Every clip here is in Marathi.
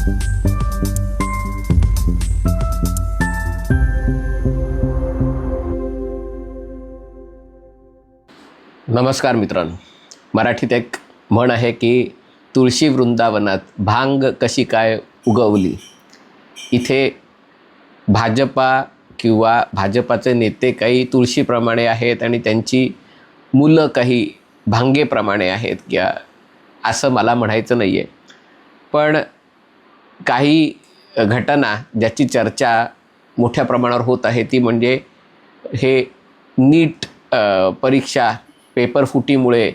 नमस्कार मित्रांनो, मराठीत एक म्हण आहे की तुळशी वृंदावनात भांग कशी काय उगवली. इथे भाजपा किंवा भाजपाचे नेते काही तुळशीप्रमाणे आहेत आणि त्यांची मुलं काही भांगेप्रमाणे आहेत किंवा असं मला म्हणायचं नाही आहे. पण काही घटना ज्याची चर्चा मोठ्या प्रमाणावर होत आहे ती म्हणजे हे नीट परीक्षा पेपर फुटीमुळे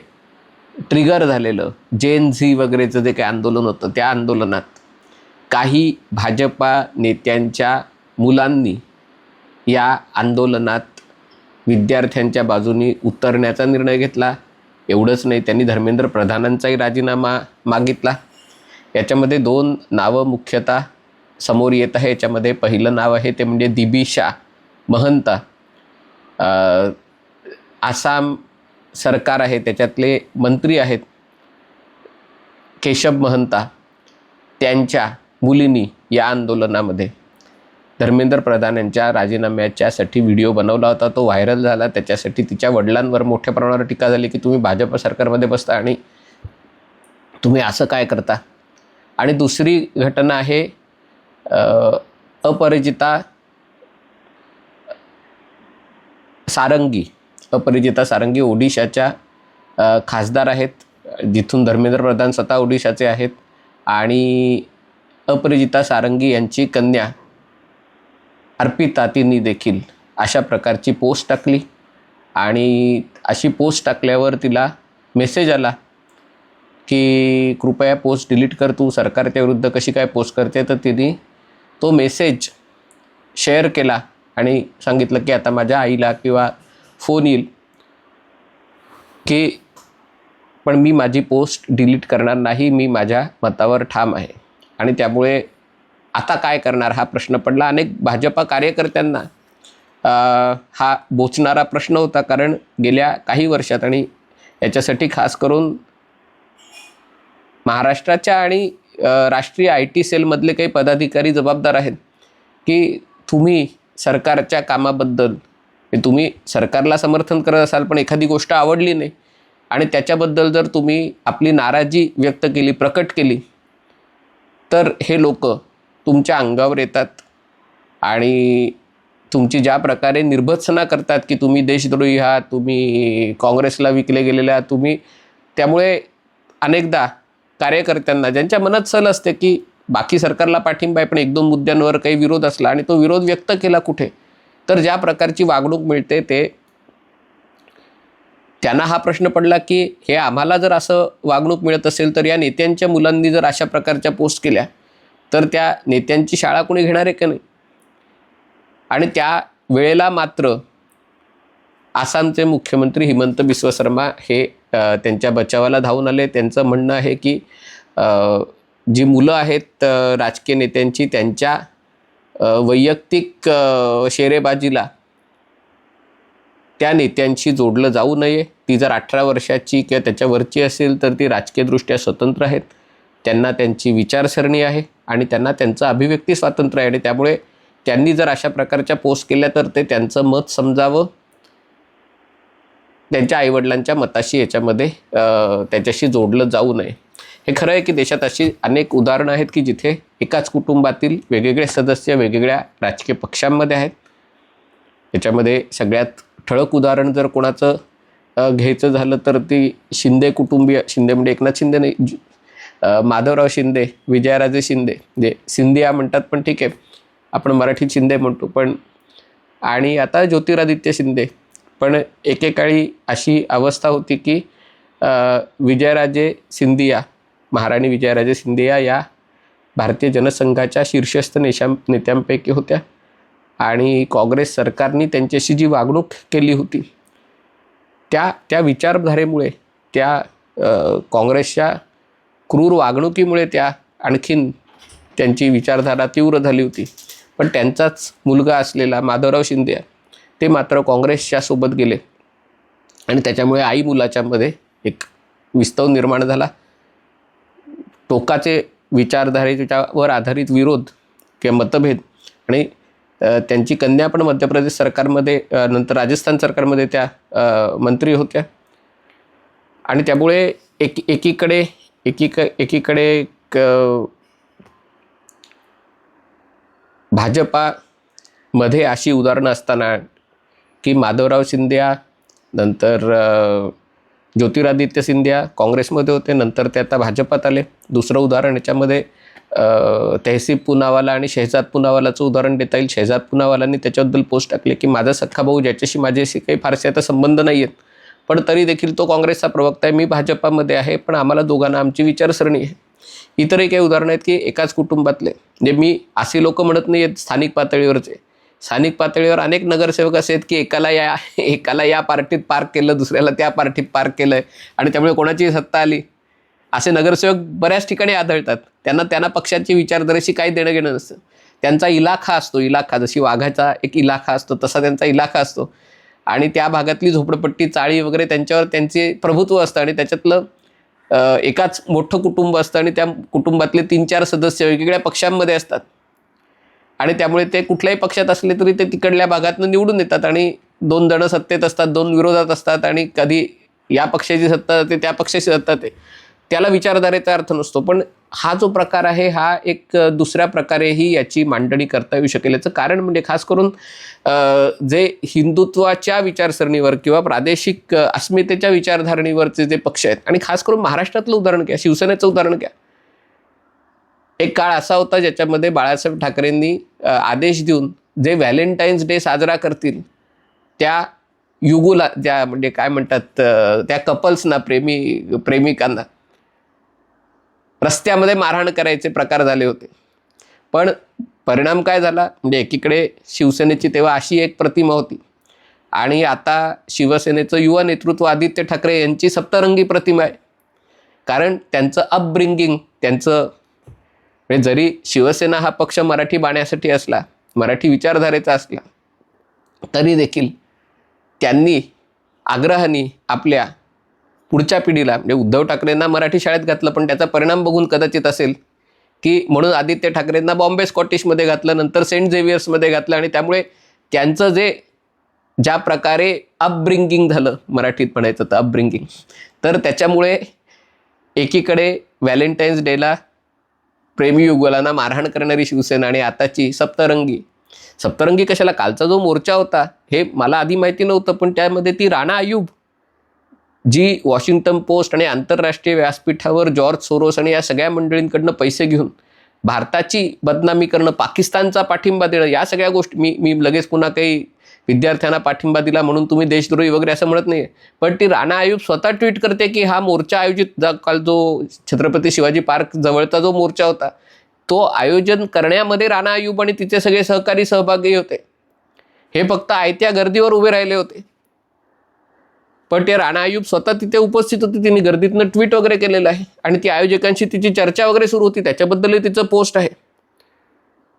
ट्रिगर झालेलं जेन झी वगैरेचं जे काही आंदोलन होतं, त्या आंदोलनात काही भाजपा नेत्यांच्या मुलांनी या आंदोलनात विद्यार्थ्यांच्या बाजूनी उतरण्याचा निर्णय घेतला. एवढंच नाही, त्यांनी धर्मेंद्र प्रधानांचाही राजीनामा मागितला. याच्यामध्ये दोन नावं मुख्यतः समोर येत आहे. याच्यामध्ये पहिलं नाव आहे ते म्हणजे दिबिशा महंता. आसाम सरकार आहे त्याच्यातले मंत्री आहेत केशब महंता, त्यांच्या मुलींनी या आंदोलनामध्ये धर्मेंद्र प्रधान यांच्या राजीनाम्याच्यासाठी व्हिडिओ बनवला होता. तो व्हायरल झाला. त्याच्यासाठी तिच्या वडिलांवर मोठ्या प्रमाणावर टीका झाली की तुम्ही भाजप सरकारमध्ये बसता आणि तुम्ही असं काय करता. आणि दुसरी घटना आहे अपराजिता सारंगी ओडिशाच्या खासदार आहेत, जिथून धर्मेंद्र प्रधान स्वतः ओडिशाचे आहेत. आणि अपराजिता सारंगी यांची कन्या अर्पिता तिने देखील अशा प्रकारची पोस्ट टाकली. आणि अशी पोस्ट टाकल्यावर तिला मेसेज आला की कृपया पोस्ट डिलीट कर, तू सरकारच्या विरुद्ध कशी काय पोस्ट करते. तर तिने तो मेसेज शेअर केला आणि सांगितलं की आता माझ्या आईला किंवा फोन येईल की पण मी माझी पोस्ट डिलीट करणार नाही, मी माझ्या मतावर ठाम आहे. आणि त्यामुळे आता काय करणार हा प्रश्न पडला. अनेक भाजपा कार्यकर्त्यांना हा बोचणारा प्रश्न होता, कारण गेल्या काही वर्षात आणि याच्यासाठी खास करून महाराष्ट्राच्या आणि राष्ट्रीय IT सेलमधले काही पदाधिकारी जबाबदार आहेत की तुम्ही सरकारच्या कामाबद्दल तुम्ही सरकारला समर्थन करत असाल पण एखादी गोष्ट आवडली नाही आणि त्याच्याबद्दल जर तुम्ही आपली नाराजी व्यक्त केली, प्रकट केली, तर हे लोक तुमच्या अंगावर येतात आणि तुमची ज्या प्रकारे निर्भत्सना करतात की तुम्ही देशद्रोही आहात, तुम्ही काँग्रेसला विकले गेलेले आहात तुम्ही. त्यामुळे अनेकदा कार्यकर्त्यांना ज्यांच्या मनात सल असते की बाकी सरकारला पाठिंबा आहे पण एक दोन मुद्द्यांवर काही विरोध असला आणि तो विरोध व्यक्त केला कुठे, तर ज्या प्रकारची वागणूक मिळते ते त्यांना हा प्रश्न पडला की हे आम्हाला जर असं वागणूक मिळत असेल तर या नेत्यांच्या मुलांनी जर अशा प्रकारच्या पोस्ट केल्या तर त्या नेत्यांची शाळा कोणी घेणार आहे का नाही. आणि त्या वेळेला मात्र आसामचे मुख्यमंत्री हिमंत बिस्वा शर्मा हे त्यांच्या बचावाला धावून आले. त्यांचं म्हणणं आहे की जी मुलं आहेत राजकीय नेत्यांची, त्यांच्या वैयक्तिक शेरेबाजीला त्या नेत्यांशी जोडलं जाऊ नये. ती जर 18 वर्षाची किंवा त्याच्यावरची असेल तर ती राजकीयदृष्ट्या स्वतंत्र आहेत, त्यांना त्यांची विचारसरणी आहे आणि त्यांना त्यांचं अभिव्यक्ती स्वातंत्र्य आहे. आणि त्यामुळे त्यांनी जर अशा प्रकारच्या पोस्ट केल्या तर ते त्यांचं मत समजावं, त्यांच्या आईवडिलांच्या मताशी याच्यामध्ये त्याच्याशी जोडलं जाऊ नये. हे खरं आहे की देशात अशी अनेक उदाहरणं आहेत की जिथे एकाच कुटुंबातील वेगवेगळे सदस्य वेगवेगळ्या राजकीय पक्षांमध्ये आहेत. याच्यामध्ये सगळ्यात ठळक उदाहरण जर कोणाचं घ्यायचं झालं तर ती शिंदे कुटुंबीय, शिंदे म्हणजे एकनाथ शिंदे नाही, माधवराव शिंदे, विजयराजे शिंदे, जे सिंधिया म्हणतात पण ठीक आहे आपण मराठीत शिंदे म्हणतो. पण आणि आता ज्योतिरादित्य शिंदे. पण एकेकाळी अशी अवस्था होती की विजयराजे सिंधिया, महाराणी विजयराजे सिंधिया या भारतीय जनसंघाच्या शीर्षस्थ नेत्यांपैकी होत्या आणि काँग्रेस सरकारने त्यांच्याशी जी वागणूक केली होती त्या विचारधारेमुळे, त्या काँग्रेसच्या क्रूर वागणुकीमुळे त्या आणखीन त्यांची विचारधारा तीव्र झाली होती. पण त्यांचाच मुलगा असलेला माधवराव शिंदे ते मात्र काँग्रेसच्या सोबत गेले आणि त्याच्यामुळे आई मुलाच्यामध्ये एक विस्तव निर्माण झाला. टोकाचे विचारधारेच्यावर आधारित विरोध किंवा मतभेद आणि त्यांची कन्या पण मध्य प्रदेश सरकारमध्ये नंतर राजस्थान सरकारमध्ये त्या मंत्री होत्या आणि त्यामुळे एकीकडे भाजपामध्ये अशी उदाहरणं असताना की माधवराव सिंधिया नंतर ज्योतिरादित्य सिंधिया काँग्रेसमध्ये होते, नंतर ते आता भाजपात आले. दुसरं उदाहरण याच्यामध्ये तहसीब पूनावाला आणि शहजाद पूनावालाचं उदाहरण देता येईल. शहजाद पूनावालांनी त्याच्याबद्दल पोस्ट टाकले की माझा सख्खा भाऊ ज्याच्याशी माझ्याशी काही फारसे आता संबंध नाही आहेत, पण तरी देखील तो काँग्रेसचा प्रवक्ता आहे, मी भाजपामध्ये आहे, पण आम्हाला दोघांना आमची विचारसरणी आहे. इतरही काही उदाहरणं आहेत की एकाच कुटुंबातले, म्हणजे मी असे लोक म्हणत नाही आहेत स्थानिक पातळीवरचे. स्थानिक पातळीवर अनेक नगरसेवक असे आहेत की एकाला या पार्टीत पार्क केलं, दुसऱ्याला त्या पार्टीत पार्क केलं आहे आणि त्यामुळे कोणाची सत्ता आली. असे नगरसेवक बऱ्याच ठिकाणी आढळतात. त्यांना पक्षाची विचारधारेशी काही देणं घेणं नसतं. त्यांचा इलाखा असतो, इलाखा जशी वाघाचा एक इलाखा असतो तसा त्यांचा इलाखा असतो आणि त्या भागातली झोपडपट्टी चाळी वगैरे त्यांच्यावर त्यांचे प्रभुत्व असतं आणि त्याच्यातलं एकाच मोठं कुटुंब असतं आणि त्या कुटुंबातले 3-4 सदस्य वेगवेगळ्या पक्षांमध्ये असतात आणि त्यामुळे ते कुठल्याही पक्षात असले तरी ते तिकडल्या भागातनं निवडून येतात आणि 2 जण सत्तेत असतात, 2 विरोधात असतात आणि कधी या पक्षाची सत्ता जाते त्या पक्षाची सत्ता ते, त्याला विचारधारेचा अर्थ नसतो. पण हा जो प्रकार आहे हा एक दुसऱ्या प्रकारेही याची मांडणी करता येऊ शकेल. याचं कारण म्हणजे खास करून जे हिंदुत्वाच्या विचारसरणीवर किंवा प्रादेशिक अस्मितेच्या विचारधारणीवरचे जे पक्ष आहेत आणि खास करून महाराष्ट्रातलं उदाहरण घ्या, शिवसेनेचं उदाहरण घ्या. एक काळ असा होता ज्याच्यामध्ये बाळासाहेब ठाकरेंनी आदेश देऊन जे व्हॅलेंटाईन्स डे साजरा करतील त्या युगुला, ज्या म्हणजे काय म्हणतात त्या कपल्सना, प्रेमिकांना रस्त्यामध्ये मारहाण करायचे प्रकार झाले होते. पण परिणाम काय झाला म्हणजे एकीकडे शिवसेनेची तेव्हा अशी एक प्रतिमा होती आणि आता शिवसेनेचं युवा नेतृत्व आदित्य ठाकरे यांची सप्तरंगी प्रतिमा आहे. कारण त्यांचं अपब्रिंगिंग, त्यांचं म्हणजे जरी शिवसेना हा पक्ष मराठी बाण्यासाठी असला, मराठी विचारधारेचा असला, तरी देखील त्यांनी आग्रहाने आपल्या पुढच्या पिढीला म्हणजे उद्धव ठाकरेंना मराठी शाळेत घातलं, पण त्याचा परिणाम बघून कदाचित असेल की म्हणून आदित्य ठाकरेंना बॉम्बे स्कॉटिशमध्ये घातलं, नंतर सेंट झेवियर्समध्ये घातलं आणि त्यामुळे त्यांचं ज्या प्रकारे अपब्रिंगिंग झालं, मराठीत म्हणायचं तर अपब्रिंगिंग, तर त्याच्यामुळे एकीकडे व्हॅलेंटाईन्स डेला प्रेमी युगलांना मारहाण करणारी शिवसेना आणि आताची सप्तरंगी कशाला, कालचा जो मोर्चा होता हे मला आधी माहिती नव्हतं, पण त्यामध्ये ती राणा आयुब जी वॉशिंग्टन पोस्ट आणि आंतरराष्ट्रीय व्यासपीठावर जॉर्ज सोरोस आणि या सगळ्या मंडळींकडनं पैसे घेऊन भारताची बदनामी करणं, पाकिस्तानचा पाठिंबा देणं, या सगळ्या गोष्टी मी लगेच पुन्हा काही विद्यार्थ्यांना पाठिंबा दिला म्हणून तुम्ही देशद्रोही वगैरे असं म्हणत नाही. पण ती राणा आयुब स्वतः ट्विट करते की हा मोर्चा आयोजित काल जो छत्रपती शिवाजी पार्क जवळचा जो मोर्चा होता तो आयोजन करण्यामध्ये राणा आयुब आणि तिचे सगळे सहकारी सहभागी होते. हे फक्त आयत्या गर्दीवर उभे राहिले होते, पण ते राणा आयुब स्वतः तिथे उपस्थित होती. तिने गर्दीतनं ट्विट वगैरे केलेलं आहे आणि ती आयोजकांशी तिची चर्चा वगैरे सुरू होती, त्याच्याबद्दलही तिचं पोस्ट आहे.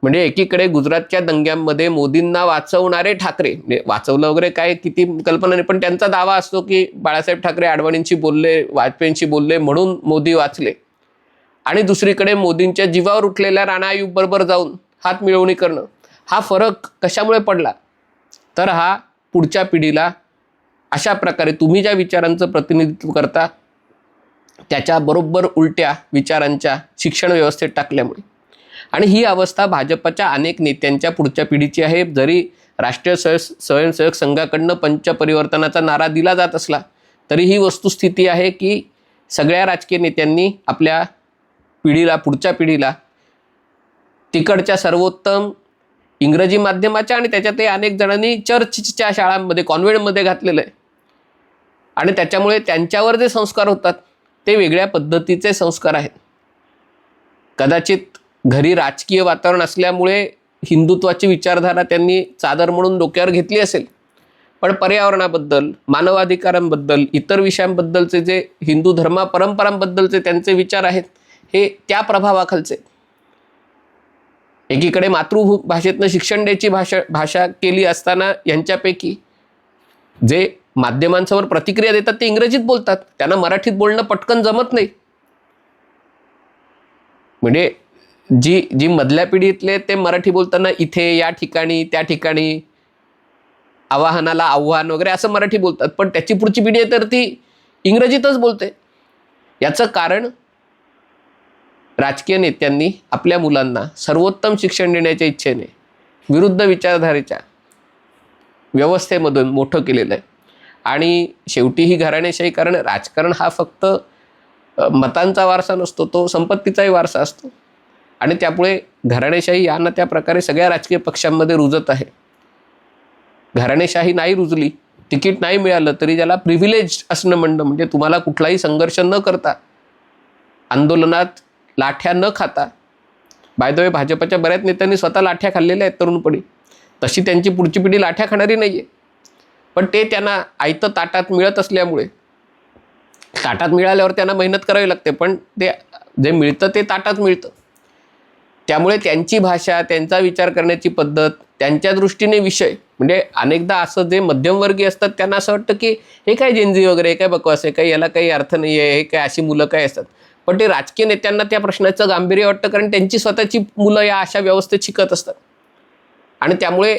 म्हणजे एकीकडे गुजरातच्या दंग्यांमध्ये मोदींना वाचवणारे ठाकरे, म्हणजे वाचवलं वगैरे काय किती कल्पना नाही, पण त्यांचा दावा असतो की बाळासाहेब ठाकरे आडवाणींशी बोलले, वाजपेयींशी बोलले म्हणून मोदी वाचले. आणि दुसरीकडे मोदींच्या जीवावर उठलेल्या राणा आयुब बरोबर जाऊन हात मिळवणी करणं. हा फरक कशामुळे पडला तर हा पुढच्या पिढीला अशा प्रकारे तुम्ही ज्या विचारांचं प्रतिनिधित्व करता त्याच्या बरोबर उलट्या विचारांच्या शिक्षण व्यवस्थेत टाकल्यामुळे. आणि ही अवस्था भाजपच्या अनेक नेत्यांच्या पुढच्या पिढीची आहे. जरी राष्ट्रीय स्वयंसेवक संघाकडनं पंचपरिवर्तनाचा नारा दिला जात असला तरी ही वस्तुस्थिती आहे की सगळ्या राजकीय नेत्यांनी आपल्या पिढीला, पुढच्या पिढीला तिकडच्या सर्वोत्तम इंग्रजी माध्यमाच्या आणि त्याच्यातही अनेक जणांनी चर्चच्या शाळांमध्ये, कॉन्व्हेंटमध्ये घातलेलं आहे आणि त्याच्यामुळे त्यांच्यावर जे संस्कार होतात ते वेगळ्या पद्धतीचे संस्कार आहेत. कदाचित घरी राजकीय वातावरण असल्यामुळे हिंदुत्वाची विचारधारा त्यांनी चादर म्हणून डोक्यावर घेतली असेल, पण पर्यावरणाबद्दल, मानवाधिकारांबद्दल, इतर विषयांबद्दलचे जे हिंदू धर्म परंपरांबद्दलचे त्यांचे विचार आहेत हे त्या प्रभावाखालचे. एकीकडे मातृभाषेतनं शिक्षण द्यायची भाषा केली असताना यांच्यापैकी जे माध्यमांसमोर प्रतिक्रिया देतात ते इंग्रजीत बोलतात, त्यांना मराठीत बोलणं पटकन जमत नाही. म्हणजे जी जी मधल्या पिढीतले ते मराठी बोलताना इथे, या ठिकाणी, त्या ठिकाणी, आवाहनाला आव्हान वगैरे असं मराठी बोलतात, पण त्याची पुढची पिढी आहे तर ती इंग्रजीतच बोलते. याचं कारण राजकीय नेत्यांनी आपल्या मुलांना सर्वोत्तम शिक्षण देण्याच्या इच्छेने विरुद्ध विचारधारेच्या व्यवस्थेमधून मोठं केलेलं आहे. आणि शेवटी ही घराणेशाही, कारण राजकारण हा फक्त मतांचा वारसा नसतो, तो संपत्तीचाही वारसा असतो. आणि त्यामुळे घराणेशाही या ना त्या प्रकारे सगळ्या राजकीय पक्षांमध्ये रुजत आहे. घराणेशाही नाही रुजली, तिकीट नाही मिळालं तरी ज्याला प्रिव्हिलेज असणं म्हणणं, म्हणजे तुम्हाला कुठलाही संघर्ष न करता, आंदोलनात लाठ्या न खाता, बाय द वे भाजपच्या बऱ्याच नेत्यांनी स्वतः लाठ्या खाल्लेल्या आहेत तरुणपणी, तशी त्यांची पुढची पिढी लाठ्या खाणारी नाही आहे. पण ते त्यांना आयतं ताटात मिळत असल्यामुळे, ताटात मिळाल्यावर त्यांना मेहनत करावी लागते, पण ते जे मिळतं ते ताटात मिळतं. त्यामुळे त्यांची भाषा, त्यांचा विचार करण्याची पद्धत, त्यांच्या दृष्टीने विषय, म्हणजे अनेकदा असं जे मध्यमवर्गीय असतात त्यांना असं वाटतं की हे काय जेनझी वगैरे, हे काय बकवास आहे, काही याला काही अर्थ नाही आहे, हे काय अशी मुलं काय असतात. पण ते राजकीय नेत्यांना त्या प्रश्नाचं गांभीर्य वाटतं, कारण त्यांची स्वतःची मुलं या अशा व्यवस्थेत शिकत असतात. आणि त्यामुळे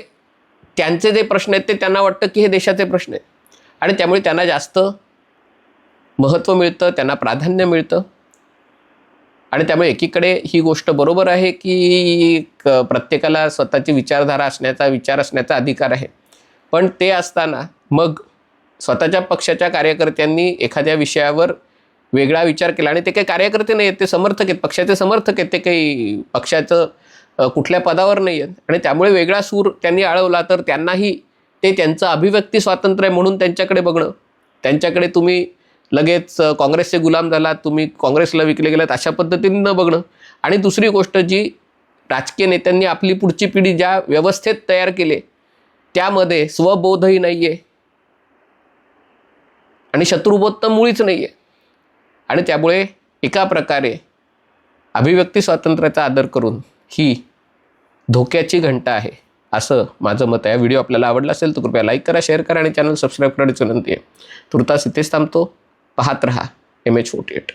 त्यांचे जे प्रश्न आहेत ते त्यांना वाटतं की हे देशाचे प्रश्न आहेत. आणि त्यामुळे त्यांना जास्त महत्त्व मिळतं, त्यांना प्राधान्य मिळतं. आणि त्यामुळे एकीकडे ही गोष्ट बरोबर आहे की प्रत्येकाला स्वतःची विचारधारा असण्याचा, विचार असण्याचा अधिकार आहे. पण ते असताना मग स्वतःच्या पक्षाच्या कार्यकर्त्यांनी एखाद्या विषयावर वेगळा विचार केला, आणि ते काही कार्यकर्ते नाही आहेत, ते समर्थक आहेत, पक्षाचे समर्थक आहेत, ते काही पक्षाचं कुठल्या पदावर नाही आहेत. आणि त्यामुळे वेगळा सूर त्यांनी आळवला तर त्यांनाही ते त्यांचं अभिव्यक्ती स्वातंत्र्य म्हणून त्यांच्याकडे बघणं, त्यांच्याकडे तुम्ही लगेच काँग्रेसचे गुलाम झालात, तुम्ही काँग्रेसला विकले गेलात अशा पद्धतीने न बघणं. आणि दुसरी गोष्ट, जी राजकीय नेत्यांनी आपली पुढची पिढी ज्या व्यवस्थेत तयार केले त्यामध्ये स्वबोधही नाही आहे आणि शत्रुबोध तर मुळीच नाही आहे. आणि त्यामुळे एका प्रकारे अभिव्यक्ती स्वातंत्र्याचा आदर करून ही धोक्याची घंटा आहे, असं माझं मत आहे. व्हिडिओ आपल्याला आवडला असेल तर कृपया लाईक करा, शेअर करा आणि चॅनल सबस्क्राईब करण्याची विनंती आहे. तुर्तास इथेच थांबतो. पाहत रहा MH48.